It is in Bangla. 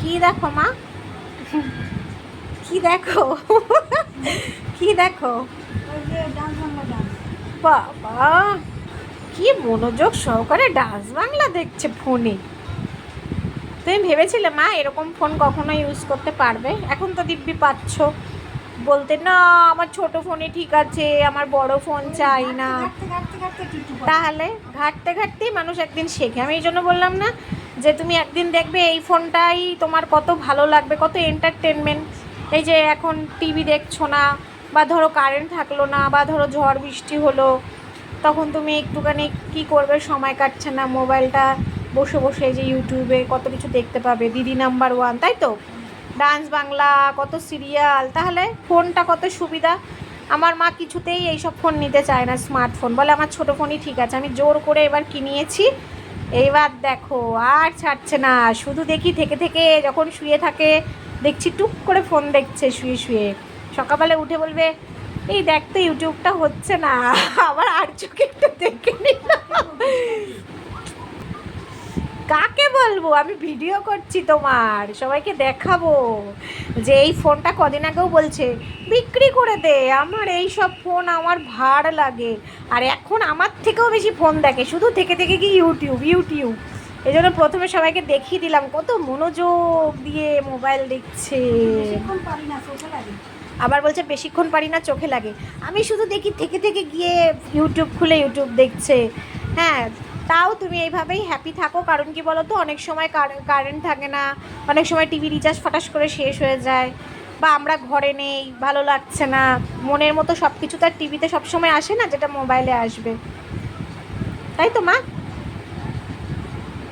কি দেখো মা? কি দেখো? কি দেখো? বাবা, কি মনোযোগ সহকারে ডান্স বাংলা দেখছে ফোনে। তুমি ভেবেছিলে মা এরকম ফোন কখনো ইউজ করতে পারবে? এখন তো দিব্যি পাচ্ছ। বলতে না আমার ছোট ফোনে ঠিক আছে, আমার বড় ফোন চাই না। তাহলে ঘাঁটতে ঘাঁটতেই মানুষ একদিন শেখে। আমি এই জন্য বললাম না যে তুমি একদিন দেখবে এই ফোনটাই তোমার কত ভালো লাগবে, কত এন্টারটেনমেন্ট। এই যে এখন টিভি দেখছো না, বা ধরো কারেন্ট থাকলো না, বা ধরো ঝড় বৃষ্টি হলো, তখন তুমি একটুখানি কি করবে, সময় কাটছে না, মোবাইলটা বসে বসে যে ইউটিউবে কত কিছু দেখতে পাবে। দিদি নাম্বার ওয়ান, তাই তো, ডান্স বাংলা, কত সিরিয়াল। তাহলে ফোনটা কত সুবিধা। আমার মা কিছুতেই এইসব ফোন নিতে চায় না, স্মার্টফোন বলে আমার ছোটো ফোনই ঠিক আছে। আমি জোর করে এবার কিনিয়েছি। এইবার দেখো আর ছাড়ছে না, শুধু দেখি থেকে থেকে, যখন শুয়ে থাকে দেখছি টুক করে ফোন দেখছে শুয়ে শুয়ে। সকালবেলা উঠে বলবে এই দেখ তো ইউটিউবটা হচ্ছে না, আবার আর চোখে একটু দেখে নিলাম। কাকে বলবো, আমি ভিডিও করছি তোমার, সবাইকে দেখাবো যে এই ফোনটা। কদিন আগেও বলছে বিক্রি করে দে, আমার এই সব ফোন আমার ভার লাগে। আর এখন আমার থেকেও বেশি ফোন দেখে, শুধু থেকে থেকে কি ইউটিউব ইউটিউব। এই জন্য প্রথমে সবাইকে দেখিয়ে দিলাম কত মনোযোগ দিয়ে মোবাইল দেখছে। আবার বলছে বেশিক্ষণ পারি না, চোখে লাগে। আমি শুধু দেখি থেকে থেকে গিয়ে ইউটিউব খুলে ইউটিউব দেখছে। হ্যাঁ, তাও তুমি এইভাবেই হ্যাপি থাকো। কারণ কি বলো তো, অনেক সময় কারেন্ট থাকে না, অনেক সময় টিভি রিচার্জ ফটাস করে শেষ হয়ে যায়, বা আমরা ঘরে নেই, ভালো লাগছে না। মনের মতো সব কিছু তার টিভিতে সবসময় আসে না, যেটা মোবাইলে আসবে। তাই তো মা?